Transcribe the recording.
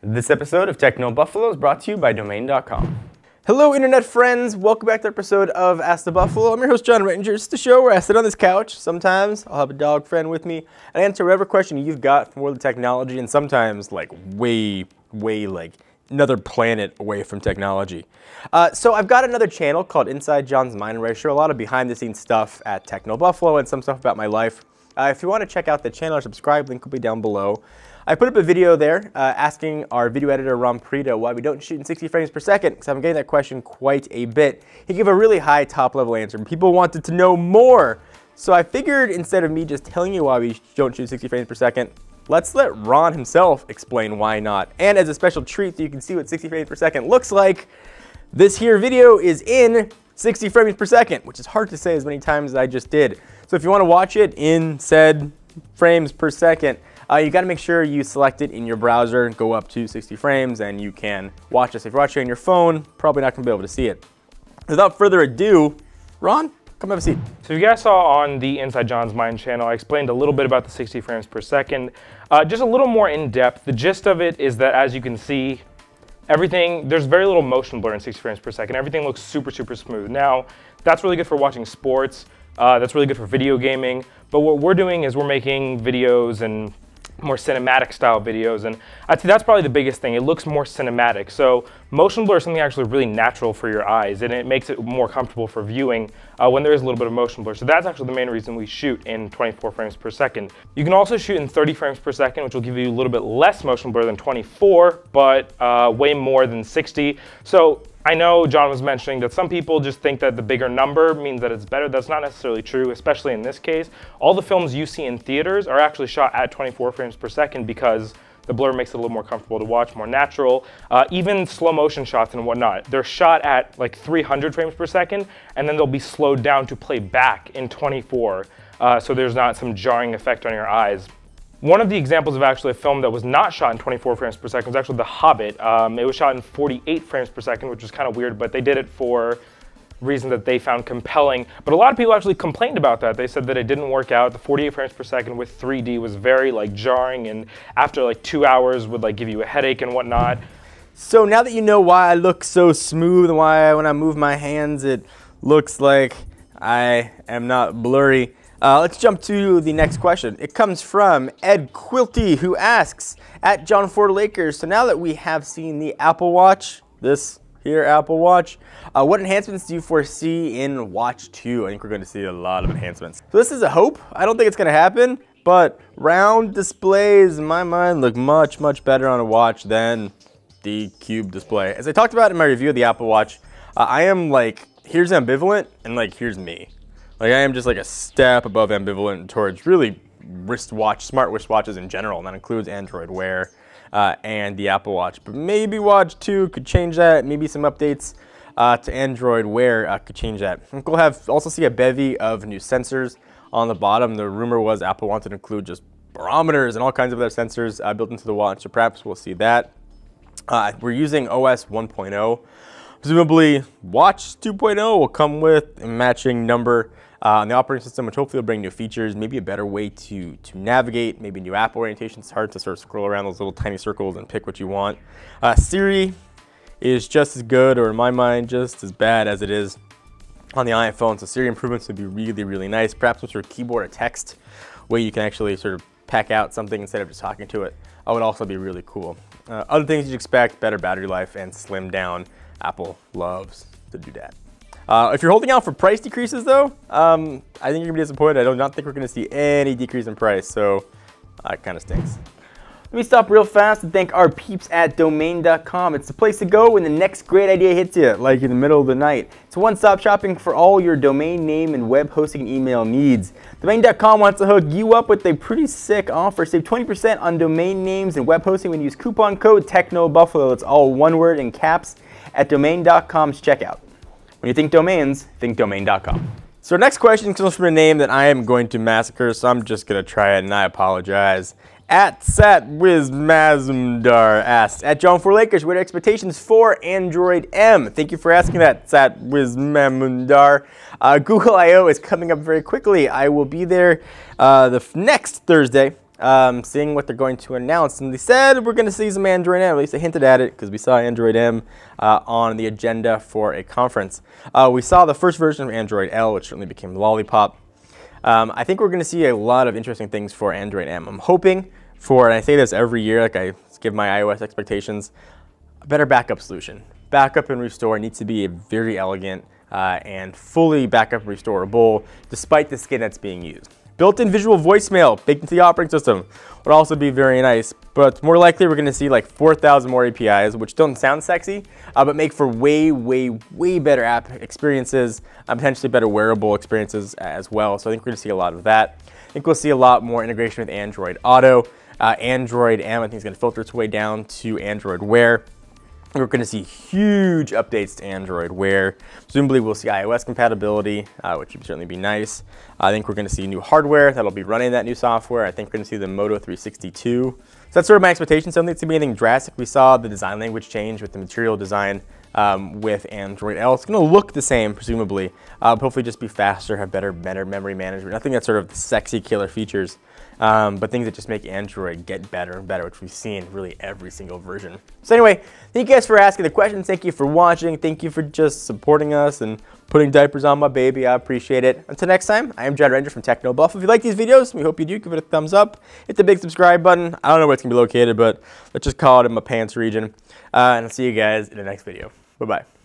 This episode of TechnoBuffalo is brought to you by domain.com. Hello, internet friends. Welcome back to the episode of Ask the Buffalo. I'm your host, John Rettinger. It's the show where I sit on this couch. Sometimes I'll have a dog friend with me and answer whatever question you've got from world of technology, and sometimes like way like another planet away from technology. So I've got another channel called Inside John's Mind where I share a lot of behind-the-scenes stuff at TechnoBuffalo and some stuff about my life. If you want to check out the channel or subscribe, link will be down below. I put up a video there asking our video editor, Ron Perito, why we don't shoot in 60 frames per second, because I'm getting that question quite a bit. He gave a really high top-level answer, and people wanted to know more. So I figured instead of me just telling you why we don't shoot 60 frames per second, let's let Ron himself explain why not. And as a special treat so you can see what 60 frames per second looks like, this here video is in 60 frames per second, which is hard to say as many times as I just did. So if you want to watch it in said frames per second, you got to make sure you select it in your browser, go up to 60 frames, and you can watch this. If you're watching on your phone, probably not going to be able to see it. Without further ado, Ron, come have a seat. So you guys saw on the Inside John's Mind channel, I explained a little bit about the 60 frames per second, just a little more in depth. The gist of it is that, as you can see, there's very little motion blur in 60 frames per second. Everything looks super smooth. Now, that's really good for watching sports. That's really good for video gaming. But what we're doing is we're making videos and more cinematic style videos, and I'd say that's probably the biggest thing. It looks more cinematic. So motion blur is something actually really natural for your eyes, and it makes it more comfortable for viewing when there is a little bit of motion blur. So that's actually the main reason we shoot in 24 frames per second. You can also shoot in 30 frames per second, which will give you a little bit less motion blur than 24, but way more than 60. So I know John was mentioning that some people just think that the bigger number means that it's better. That's not necessarily true, especially in this case. All the films you see in theaters are actually shot at 24 frames per second because the blur makes it a little more comfortable to watch, more natural. Even slow motion shots and whatnot, they're shot at like 300 frames per second, and then they'll be slowed down to play back in 24, so there's not some jarring effect on your eyes. One of the examples of actually a film that was not shot in 24 frames per second was actually The Hobbit. It was shot in 48 frames per second, which was kind of weird, but they did it for reasons that they found compelling. But a lot of people actually complained about that. They said that it didn't work out. The 48 frames per second with 3D was very jarring, and after like 2 hours would give you a headache and whatnot. So now that you know why I look so smooth and why when I move my hands it looks like I am not blurry, let's jump to the next question. It comes from Ed Quilty, who asks, at John Ford Lakers, so now that we have seen the Apple Watch, this here Apple Watch, what enhancements do you foresee in Watch 2? I think we're going to see a lot of enhancements. So this is a hope. I don't think it's going to happen, but round displays, in my mind, look much better on a watch than the cube display. As I talked about in my review of the Apple Watch, I am here's ambivalent and here's me. I am just a step above ambivalent towards really smart wristwatches in general, and that includes Android Wear and the Apple Watch. But maybe Watch 2 could change that. Maybe some updates to Android Wear could change that. I think we'll also see a bevy of new sensors on the bottom. The rumor was Apple wanted to include just barometers and all kinds of other sensors built into the watch, so perhaps we'll see that. We're using OS 1.0. Presumably, Watch 2.0 will come with a matching number on the operating system, which hopefully will bring new features, maybe a better way to navigate, maybe new app orientation. It's hard to sort of scroll around those little tiny circles and pick what you want. Siri is just as good, or in my mind, just as bad as it is on the iPhone. So Siri improvements would be really nice. Perhaps some sort of keyboard or text way you can actually sort of pack out something instead of just talking to it. Would also be really cool. Other things you'd expect, better battery life and slim down. Apple loves to do that. If you're holding out for price decreases, though, I think you're going to be disappointed. I do not think we're going to see any decrease in price, so it kind of stinks. Let me stop real fast and thank our peeps at domain.com. It's the place to go when the next great idea hits you, like in the middle of the night. It's one-stop shopping for all your domain name and web hosting and email needs. Domain.com wants to hook you up with a pretty sick offer. Save 20% on domain names and web hosting when you use coupon code TechnoBuffalo. It's all one word in caps at domain.com's checkout. When you think domains, think domain.com. So our next question comes from a name that I am going to massacre, so I'm just going to try it, and I apologize. At SatWizMazumdar asks, at John Ford Lakers, what are expectations for Android M? Thank you for asking that, SatWizMazumdar. Google I/O is coming up very quickly. I will be there the next Thursday seeing what they're going to announce. And they said we're going to see some Android M. At least they hinted at it because we saw Android M on the agenda for a conference. We saw the first version of Android L, which certainly became Lollipop. I think we're going to see a lot of interesting things for Android M. I'm hoping for, and I say this every year, like I give my iOS expectations, a better backup solution. Backup and restore needs to be very elegant and fully backup and restorable, despite the skin that's being used. Built-in visual voicemail baked into the operating system would also be very nice, but more likely we're going to see like 4,000 more APIs, which don't sound sexy, but make for way better app experiences, potentially better wearable experiences as well. So I think we're going to see a lot of that. I think we'll see a lot more integration with Android Auto. Android M, I think, is going to filter its way down to Android Wear. We're going to see huge updates to Android Wear. Presumably we'll see iOS compatibility, which would certainly be nice. I think we're going to see new hardware that'll be running that new software. I think we're going to see the Moto 362. So that's sort of my expectations. I don't think it's going to be anything drastic. We saw the design language change with the material design with Android L. It's going to look the same, presumably, but hopefully just be faster, have better memory management. Nothing that's sort of the sexy killer features, but things that just make Android get better and better, which we've seen really every single version. So anyway, thank you guys for asking the questions. Thank you for watching. Thank you for just supporting us and putting diapers on my baby. I appreciate it. Until next time, I am Rettinger from TechnoBuffalo. If you like these videos, we hope you do. Give it a thumbs up. Hit the big subscribe button. I don't know where it's going to be located, but let's just call it in my pants region. And I'll see you guys in the next video. Bye-bye.